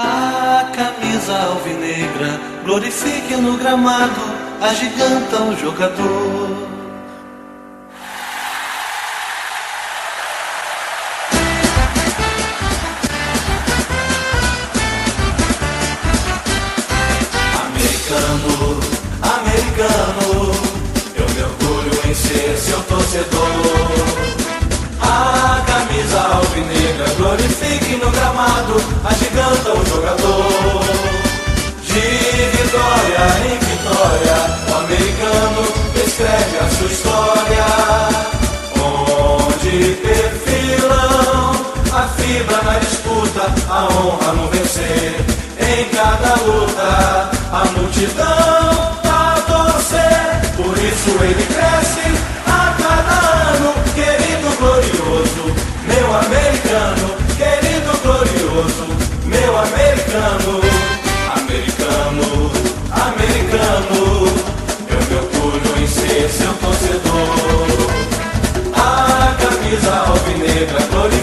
A camisa alvinegra glorifique no gramado, agiganta o jogador. Americano, americano, eu me orgulho em ser seu torcedor. A camisa alvinegra glorifique no gramado, agiganta o jogador. De vitória em vitória, o americano escreve a sua história. Onde perfilam a fibra na disputa, a honra no vencer. Em cada luta, a multidão a torcer. Por isso ele cresce a cada ano, querido glorioso, meu americano, querido glorioso, meu americano. Americano, americano, eu me orgulho em ser seu torcedor. A camisa alvinegra gloriosa